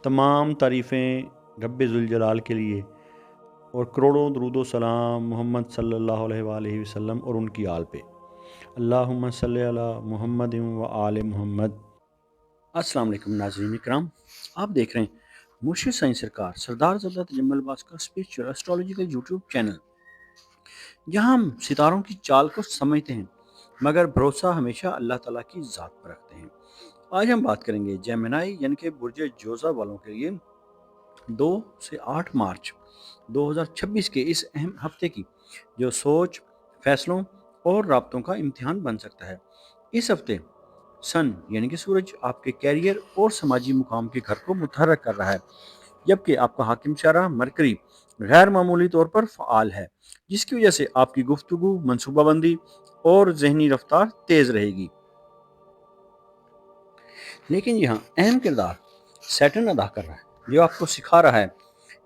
تمام تعریفیں رب ذوالجلال کے لیے اور کروڑوں درود و سلام محمد صلی اللہ علیہ وآلہ وسلم اور ان کی آل پہ۔ اللہم صلی علی محمد و آل محمد۔ السلام علیکم ناظرین اکرام، آپ دیکھ رہے ہیں مرشد سائیں سرکار سردار زبدہ تجمل باز کا اسپریچول ایسٹرولوجیکل یوٹیوب چینل، جہاں ہم ستاروں کی چال کو سمجھتے ہیں مگر بھروسہ ہمیشہ اللہ تعالیٰ کی ذات پر رکھتے ہیں۔ آج ہم بات کریں گے جیمنائی یعنی کہ برج جوزہ والوں کے لیے 2 سے 8 مارچ 2026 کے اس اہم ہفتے کی، جو سوچ، فیصلوں اور رابطوں کا امتحان بن سکتا ہے۔ اس ہفتے سن یعنی کہ سورج آپ کے کیریئر اور سماجی مقام کے گھر کو متحرک کر رہا ہے، جبکہ آپ کا حاکم شارہ مرکری غیر معمولی طور پر فعال ہے، جس کی وجہ سے آپ کی گفتگو، منصوبہ بندی اور ذہنی رفتار تیز رہے گی۔ لیکن یہاں اہم کردار سیٹرن ادا کر رہا ہے، جو آپ کو سکھا رہا ہے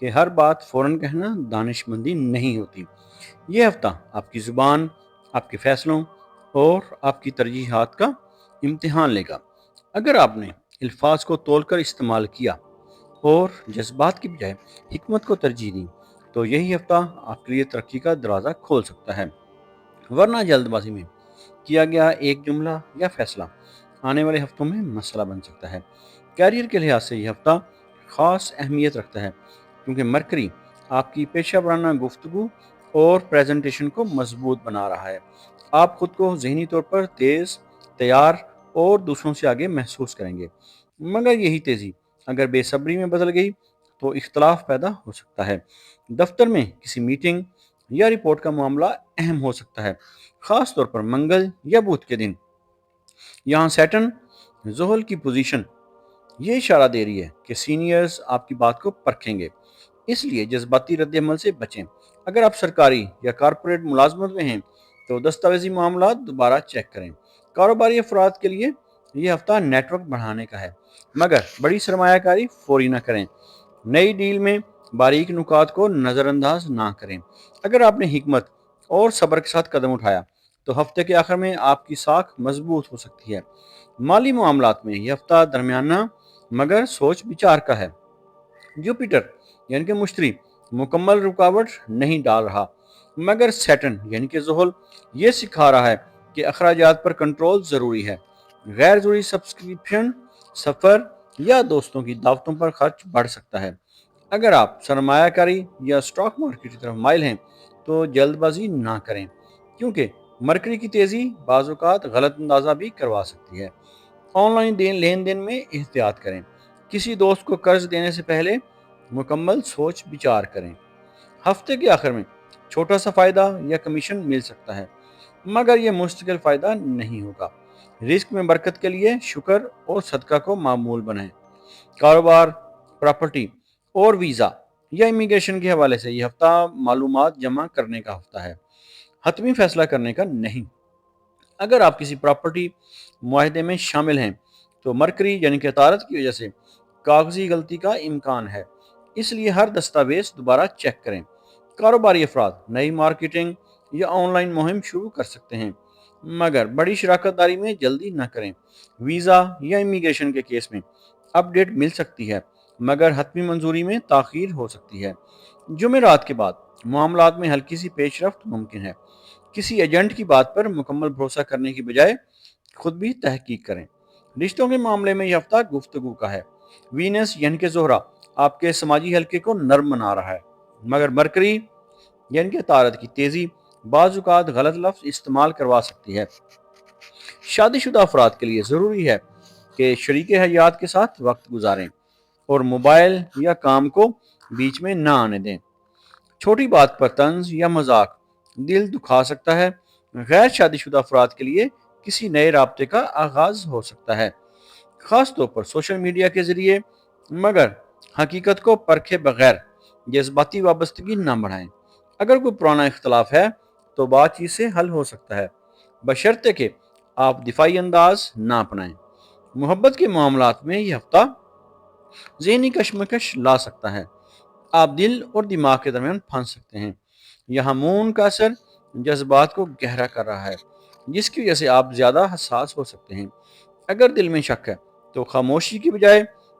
کہ ہر بات فوراً کہنا دانش مندی نہیں ہوتی۔ یہ ہفتہ آپ کی زبان، آپ کے فیصلوں اور آپ کی ترجیحات کا امتحان لے گا۔ اگر آپ نے الفاظ کو تول کر استعمال کیا اور جذبات کی بجائے حکمت کو ترجیح دی، تو یہی ہفتہ آپ کے لیے ترقی کا دروازہ کھول سکتا ہے، ورنہ جلد بازی میں کیا گیا ایک جملہ یا فیصلہ آنے والے ہفتوں میں مسئلہ بن سکتا ہے۔ کیریئر کے لحاظ سے یہ ہفتہ خاص اہمیت رکھتا ہے، کیونکہ مرکری آپ کی پیشہ ورانہ گفتگو اور پریزنٹیشن کو مضبوط بنا رہا ہے۔ آپ خود کو ذہنی طور پر تیز، تیار اور دوسروں سے آگے محسوس کریں گے، مگر یہی تیزی اگر بے صبری میں بدل گئی تو اختلاف پیدا ہو سکتا ہے۔ دفتر میں کسی میٹنگ یا رپورٹ کا معاملہ اہم ہو سکتا ہے، خاص طور پر منگل یا بدھ کے دن۔ یہاں سیٹرن زحل کی پوزیشن یہ اشارہ دے رہی ہے کہ سینئرز آپ کی بات کو پرکھیں گے، اس لیے جذباتی رد عمل سے بچیں۔ اگر آپ سرکاری یا کارپوریٹ ملازمت میں ہیں تو دستاویزی معاملات دوبارہ چیک کریں۔ کاروباری افراد کے لیے یہ ہفتہ نیٹ ورک بڑھانے کا ہے، مگر بڑی سرمایہ کاری فوری نہ کریں۔ نئی ڈیل میں باریک نکات کو نظر انداز نہ کریں۔ اگر آپ نے حکمت اور صبر کے ساتھ قدم اٹھایا تو ہفتے کے آخر میں آپ کی ساکھ مضبوط ہو سکتی ہے۔ مالی معاملات میں یہ ہفتہ درمیانہ مگر سوچ بچار کا ہے۔ جوپیٹر یعنی کہ مشتری مکمل رکاوٹ نہیں ڈال رہا، مگر سیٹرن یعنی کہ زحل یہ سکھا رہا ہے کہ اخراجات پر کنٹرول ضروری ہے۔ غیر ضروری سبسکرپشن، سفر یا دوستوں کی دعوتوں پر خرچ بڑھ سکتا ہے۔ اگر آپ سرمایہ کاری یا اسٹاک مارکیٹ کی طرف مائل ہیں تو جلد بازی نہ کریں، کیونکہ مرکری کی تیزی بعض اوقات غلط اندازہ بھی کروا سکتی ہے۔ آن لائن لین دین میں احتیاط کریں۔ کسی دوست کو قرض دینے سے پہلے مکمل سوچ بچار کریں۔ ہفتے کے آخر میں چھوٹا سا فائدہ یا کمیشن مل سکتا ہے، مگر یہ مستقل فائدہ نہیں ہوگا۔ رزق میں برکت کے لیے شکر اور صدقہ کو معمول بنائیں۔ کاروبار، پراپرٹی اور ویزا یا امیگریشن کے حوالے سے یہ ہفتہ معلومات جمع کرنے کا ہفتہ ہے، حتمی فیصلہ کرنے کا نہیں۔ اگر آپ کسی پراپرٹی معاہدے میں شامل ہیں تو مرکری یعنی کہ عطارد کی وجہ سے کاغذی غلطی کا امکان ہے، اس لیے ہر دستاویز دوبارہ چیک کریں۔ کاروباری افراد نئی مارکیٹنگ یا آن لائن مہم شروع کر سکتے ہیں، مگر بڑی شراکت داری میں جلدی نہ کریں۔ ویزا یا امیگریشن کے کیس میں اپ ڈیٹ مل سکتی ہے، مگر حتمی منظوری میں تاخیر ہو سکتی ہے۔ جمعرات کے بعد معاملات میں ہلکی سی پیش رفت ممکن ہے۔ کسی ایجنٹ کی بات پر مکمل بھروسہ کرنے کی بجائے خود بھی تحقیق کریں۔ رشتوں کے معاملے میں یہ ہفتہ گفتگو کا ہے۔ وینس یعنی کہ زہرہ آپ کے سماجی حلقے کو نرم بنا رہا ہے، مگر مرکری یعنی کہ عطارد کی تیزی بعض اوقات غلط لفظ استعمال کروا سکتی ہے۔ شادی شدہ افراد کے لیے ضروری ہے کہ شریک حیات کے ساتھ وقت گزاریں اور موبائل یا کام کو بیچ میں نہ آنے دیں۔ چھوٹی بات پر طنز یا مذاق دل دکھا سکتا ہے۔ غیر شادی شدہ افراد کے لیے کسی نئے رابطے کا آغاز ہو سکتا ہے، خاص طور پر سوشل میڈیا کے ذریعے، مگر حقیقت کو پرکھے بغیر جذباتی وابستگی نہ بڑھائیں۔ اگر کوئی پرانا اختلاف ہے تو بات چیت سے حل ہو سکتا ہے، بشرطے کہ آپ دفاعی انداز نہ اپنائیں۔ محبت کے معاملات میں یہ ہفتہ ذہنی کشمکش لا سکتا ہے، آپ دل اور دماغ کے درمیان پھنس سکتے ہیں۔ یہاں مون کا اثر جذبات کو گہرا کر رہا ہے، جس کی وجہ سے آپ زیادہ حساس ہو سکتے ہیں۔ اگر دل میں شک ہے تو خاموشی کی بجائے